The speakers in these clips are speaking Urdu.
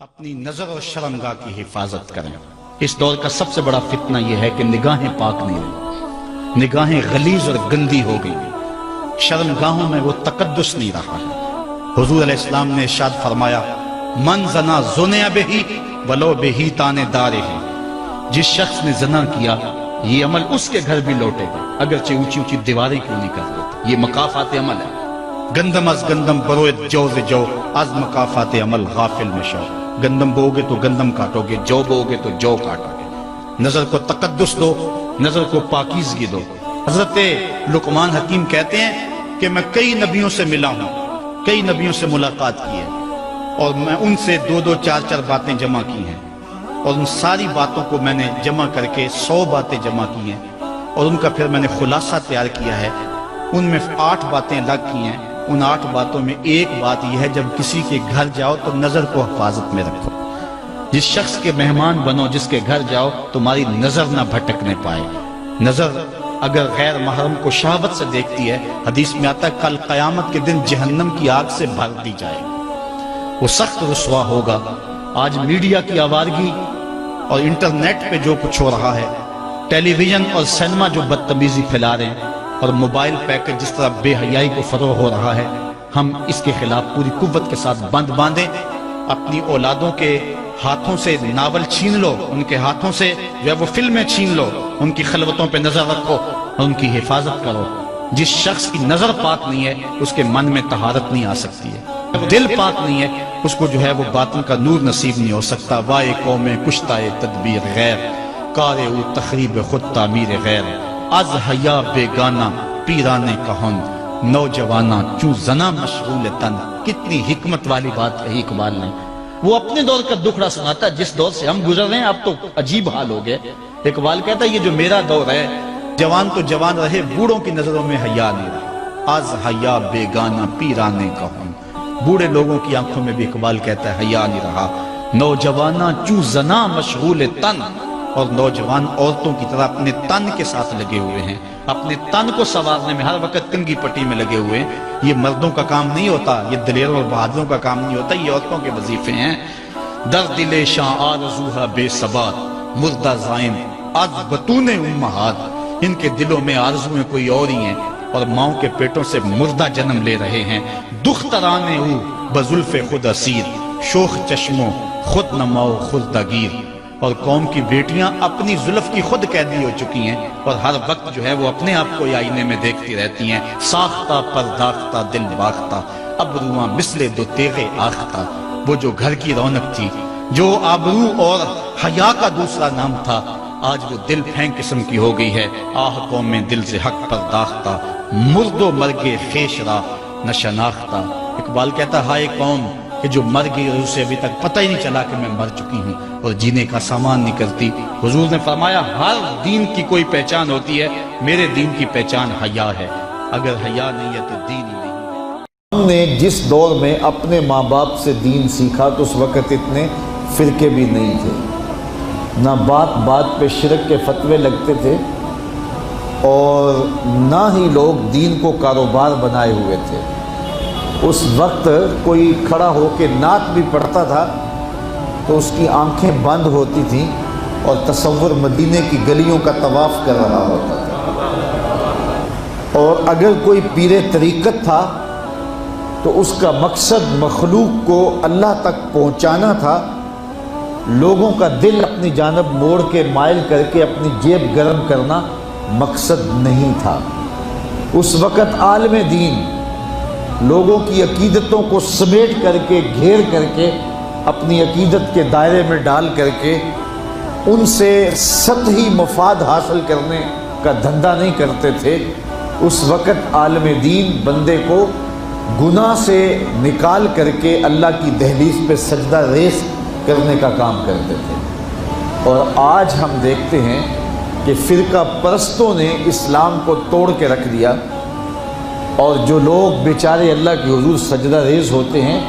اپنی نظر اور شرمگاہ کی حفاظت کریں۔ اس دور کا سب سے بڑا فتنہ یہ ہے کہ نگاہیں پاک نہیں رہی، نگاہیں غلیظ اور گندی ہو گئی، شرمگاہوں میں وہ تقدس نہیں رہا ہے۔ حضور علیہ السلام نے ارشاد فرمایا، من زنا زنیا بہی ولو بہی تانے دارے ہی، جس شخص نے زنا کیا یہ عمل اس کے گھر بھی لوٹے گا، اگرچہ اونچی اونچی دیواریں کیوں نہیں کر دیتے۔ یہ مکافات عمل ہے۔ گندم از گندم بروید جو ز جو، از مکافات عمل غافل مشو۔ گندم بوگے تو گندم کاٹو گے، جو بوگے تو جو کاٹو گے۔ نظر کو تقدس دو، نظر کو پاکیزگی دو۔ حضرت لقمان حکیم کہتے ہیں کہ میں کئی نبیوں سے ملا ہوں، کئی نبیوں سے ملاقات کی ہے، اور میں ان سے دو چار باتیں جمع کی ہیں، اور ان ساری باتوں کو میں نے جمع کر کے 100 باتیں جمع کی ہیں، اور ان کا پھر میں نے خلاصہ تیار کیا ہے۔ ان میں 8 باتیں الگ کی ہیں۔ ان 8 باتوں میں ایک بات یہ ہے، جب کسی کے گھر جاؤ تو نظر کو حفاظت میں رکھو۔ جس شخص کے مہمان بنو، جس کے گھر جاؤ، تمہاری نظر نہ بھٹکنے پائے۔ نظر اگر غیر محرم کو شہوت سے دیکھتی ہے، حدیث میں آتا ہے کل قیامت کے دن جہنم کی آگ سے بھر دی جائے گی، وہ سخت رسوا ہوگا۔ آج میڈیا کی آوارگی اور انٹرنیٹ پہ جو کچھ ہو رہا ہے، ٹیلی ویژن اور سینما جو بدتمیزی پھیلا رہے ہیں، اور موبائل پیکج جس طرح بے حیائی کو فروغ ہو رہا ہے، ہم اس کے خلاف پوری قوت کے ساتھ بند باندھیں۔ اپنی اولادوں کے ہاتھوں سے ناول چھین لو، ان کے ہاتھوں سے جو ہے وہ فلمیں چھین لو، ان کی خلوتوں پہ نظر رکھو اور ان کی حفاظت کرو۔ جس شخص کی نظر پاک نہیں ہے، اس کے من میں طہارت نہیں آ سکتی ہے۔ دل پاک نہیں ہے، اس کو جو ہے وہ باطن کا نور نصیب نہیں ہو سکتا۔ وائے قوم کشتائے تدبیر غیر، کارے او تخریب خود تعمیر غیر۔ از حیا بیگانہ پیرانے کہن، نوجوانہ چوں زنا مشغول تن۔ کتنی حکمت والی بات کہی اقبال نے۔ وہ اپنے دور کا دکھڑا سناتا ہے، جس دور سے ہم گزر رہے ہیں اب تو عجیب حال ہو گئے۔ اقبال کہتا ہے یہ جو میرا دور ہے، جوان تو جوان رہے، بوڑھوں کی نظروں میں حیا نہیں رہا۔ از حیا بیگانہ پیرانے کہن، بوڑھے لوگوں کی آنکھوں میں بھی اقبال کہتا ہے حیا نہیں رہا۔ نوجوانہ چوں زنا مشغول تن، اور نوجوان عورتوں کی طرح اپنے تن کے ساتھ لگے ہوئے ہیں، اپنے تن کو سنوارنے میں ہر وقت کنگھی پٹی میں لگے ہوئے ہیں۔ یہ مردوں کا کام نہیں ہوتا، یہ دلیروں اور بہادروں کا کام نہیں ہوتا، یہ عورتوں کے وظیفے ہیں۔ در دل شاں آرزوہا بے ثبات، مردہ زائم از بطون امہات۔ ان کے دلوں میں آرزویں کوئی اور ہی ہیں، اور ماؤں کے پیٹوں سے مردہ جنم لے رہے ہیں۔ دخترانے او بزلف خود اسیر، شوخ چشموں خود نماؤ خود دگیر۔ اور قوم کی بیٹیاں اپنی زلف کی خود قیدی ہو چکی ہیں، اور ہر وقت جو ہے وہ اپنے آپ کو آئینے میں دیکھتی رہتی ہیں۔ ساختہ پرداختہ دل باختہ، ابروان مثل دو تیغ آختہ۔ وہ جو گھر کی رونق تھی، جو آبرو اور حیا کا دوسرا نام تھا، آج وہ دل پھینک قسم کی ہو گئی ہے۔ آہ قوم میں دل سے حق پرداختہ، مرد و مرگ خیش را نشناختہ۔ اقبال کہتا ہائے قوم کہ جو مر گئی اور اسے ابھی تک پتہ ہی نہیں چلا کہ میں مر چکی ہوں اور جینے کا سامان نہیں کرتی۔ حضور نے فرمایا ہر دین کی کوئی پہچان ہوتی ہے، میرے دین کی پہچان حیا ہے۔ اگر حیا نہیں ہے تو دین ہی نہیں ہے۔ ہم نے جس دور میں اپنے ماں باپ سے دین سیکھا تو اس وقت اتنے فرقے بھی نہیں تھے، نہ بات بات پہ شرک کے فتوے لگتے تھے، اور نہ ہی لوگ دین کو کاروبار بنائے ہوئے تھے۔ اس وقت کوئی کھڑا ہو کے نعت بھی پڑھتا تھا تو اس کی آنکھیں بند ہوتی تھیں اور تصور مدینے کی گلیوں کا طواف کر رہا ہوتا تھا۔ اور اگر کوئی پیر طریقت تھا تو اس کا مقصد مخلوق کو اللہ تک پہنچانا تھا، لوگوں کا دل اپنی جانب موڑ کے مائل کر کے اپنی جیب گرم کرنا مقصد نہیں تھا۔ اس وقت عالم دین لوگوں کی عقیدتوں کو سمیٹ کر کے، گھیر کر کے، اپنی عقیدت کے دائرے میں ڈال کر کے ان سے سطحی مفاد حاصل کرنے کا دھندا نہیں کرتے تھے۔ اس وقت عالم دین بندے کو گناہ سے نکال کر کے اللہ کی دہلیز پہ سجدہ ریز کرنے کا کام کرتے تھے۔ اور آج ہم دیکھتے ہیں کہ فرقہ پرستوں نے اسلام کو توڑ کے رکھ دیا، اور جو لوگ بیچارے اللہ کے حضور سجدہ ریز ہوتے ہیں،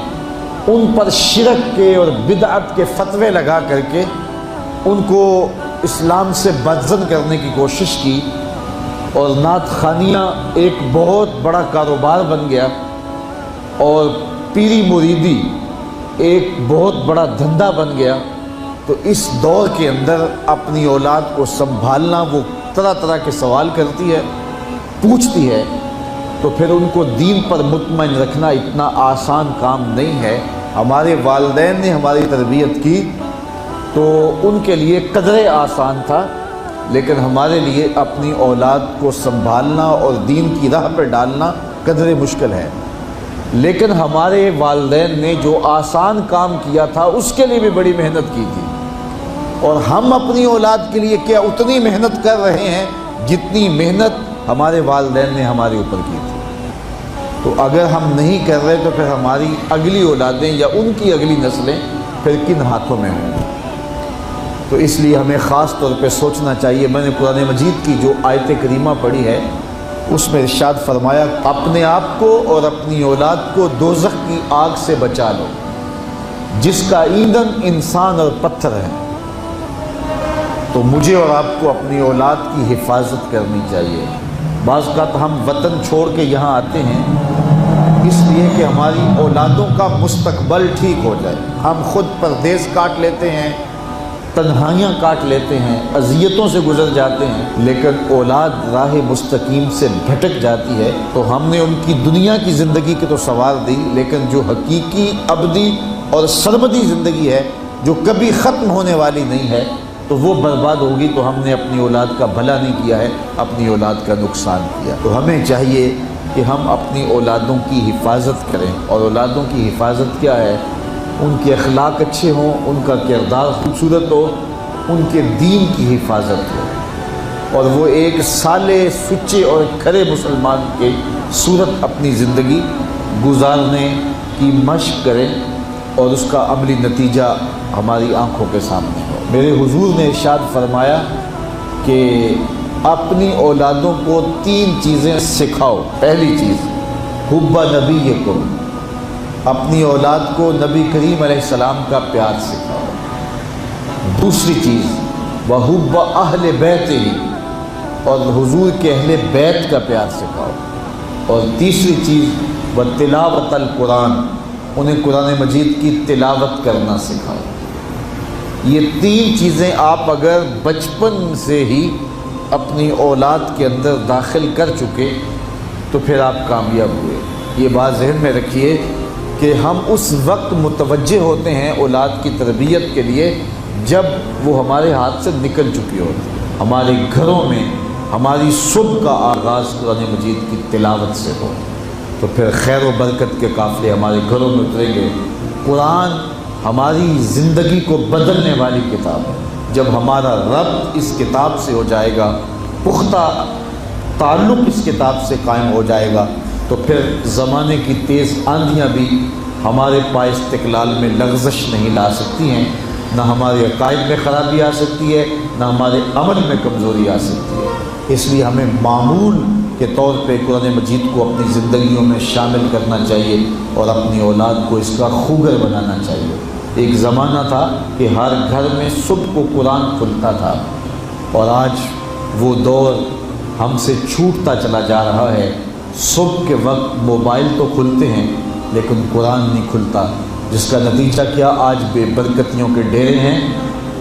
ان پر شرک کے اور بدعت کے فتوے لگا کر کے ان کو اسلام سے بدزن کرنے کی کوشش کی، اور نعت خوانیاں ایک بہت بڑا کاروبار بن گیا، اور پیری مریدی ایک بہت بڑا دھندا بن گیا، تو اس دور کے اندر اپنی اولاد کو سنبھالنا، وہ طرح طرح کے سوال کرتی ہے، پوچھتی ہے، تو پھر ان کو دین پر مطمئن رکھنا اتنا آسان کام نہیں ہے۔ ہمارے والدین نے ہماری تربیت کی تو ان کے لیے قدرے آسان تھا، لیکن ہمارے لیے اپنی اولاد کو سنبھالنا اور دین کی راہ پر ڈالنا قدرے مشکل ہے۔ لیکن ہمارے والدین نے جو آسان کام کیا تھا اس کے لیے بھی بڑی محنت کی تھی، اور ہم اپنی اولاد کے لیے کیا اتنی محنت کر رہے ہیں جتنی محنت ہمارے والدین نے ہمارے اوپر کی تھی۔ تو اگر ہم نہیں کر رہے تو پھر ہماری اگلی اولادیں یا ان کی اگلی نسلیں پھر کن ہاتھوں میں ہوں گی؟ تو اس لیے ہمیں خاص طور پہ سوچنا چاہیے۔ میں نے قرآن مجید کی جو آیت کریمہ پڑھی ہے اس میں ارشاد فرمایا، اپنے آپ کو اور اپنی اولاد کو دوزخ کی آگ سے بچا لو جس کا ایندھن انسان اور پتھر ہے۔ تو مجھے اور آپ کو اپنی اولاد کی حفاظت کرنی چاہیے۔ بعض اوقات ہم وطن چھوڑ کے یہاں آتے ہیں اس لیے کہ ہماری اولادوں کا مستقبل ٹھیک ہو جائے۔ ہم خود پردیس کاٹ لیتے ہیں، تنہائیاں کاٹ لیتے ہیں، اذیتوں سے گزر جاتے ہیں، لیکن اولاد راہ مستقیم سے بھٹک جاتی ہے تو ہم نے ان کی دنیا کی زندگی کی تو سنوار دی، لیکن جو حقیقی ابدی اور سرمدی زندگی ہے جو کبھی ختم ہونے والی نہیں ہے تو وہ برباد ہوگی۔ تو ہم نے اپنی اولاد کا بھلا نہیں کیا ہے، اپنی اولاد کا نقصان کیا۔ تو ہمیں چاہیے کہ ہم اپنی اولادوں کی حفاظت کریں، اور اولادوں کی حفاظت کیا ہے؟ ان کے اخلاق اچھے ہوں، ان کا کردار خوبصورت ہو، ان کے دین کی حفاظت ہو، اور وہ ایک صالح، سچے اور کھرے مسلمان کے صورت اپنی زندگی گزارنے کی مشق کریں، اور اس کا عملی نتیجہ ہماری آنکھوں کے سامنے ہو۔ میرے حضور نے ارشاد فرمایا کہ اپنی اولادوں کو 3 چیزیں سکھاؤ۔ پہلی چیز حب نبیکم، اپنی اولاد کو نبی کریم علیہ السلام کا پیار سکھاؤ۔ دوسری چیز وحب اہل بیت ہی، اور حضور کے اہل بیت کا پیار سکھاؤ۔ اور تیسری چیز تلاوت القرآن، انہیں قرآن مجید کی تلاوت کرنا سکھاؤ۔ یہ 3 چیزیں آپ اگر بچپن سے ہی اپنی اولاد کے اندر داخل کر چکے تو پھر آپ کامیاب ہوئے۔ یہ بات ذہن میں رکھیے کہ ہم اس وقت متوجہ ہوتے ہیں اولاد کی تربیت کے لیے جب وہ ہمارے ہاتھ سے نکل چکی ہوتی ہے۔ ہمارے گھروں میں ہماری صبح کا آغاز قرآن مجید کی تلاوت سے ہو تو پھر خیر و برکت کے قافلے ہمارے گھروں میں اتریں گے۔ قرآن ہماری زندگی کو بدلنے والی کتاب ہے۔ جب ہمارا ربط اس کتاب سے ہو جائے گا، پختہ تعلق اس کتاب سے قائم ہو جائے گا، تو پھر زمانے کی تیز آندھیاں بھی ہمارے پائے استقلال میں لغزش نہیں لا سکتی ہیں، نہ ہمارے عقائد میں خرابی آ سکتی ہے، نہ ہمارے عمل میں کمزوری آ سکتی ہے۔ اس لیے ہمیں معمول کے طور پہ قرآن مجید کو اپنی زندگیوں میں شامل کرنا چاہیے اور اپنی اولاد کو اس کا خوگر بنانا چاہیے۔ ایک زمانہ تھا کہ ہر گھر میں صبح کو قرآن کھلتا تھا، اور آج وہ دور ہم سے چھوٹتا چلا جا رہا ہے۔ صبح کے وقت موبائل تو کھلتے ہیں لیکن قرآن نہیں کھلتا، جس کا نتیجہ کیا؟ آج بے برکتیوں کے ڈیرے ہیں۔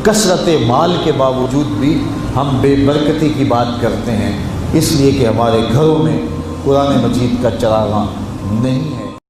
کثرت مال کے باوجود بھی ہم بے برکتی کی بات کرتے ہیں، اس لیے کہ ہمارے گھروں میں قرآن مجید کا چراغاں نہیں ہے۔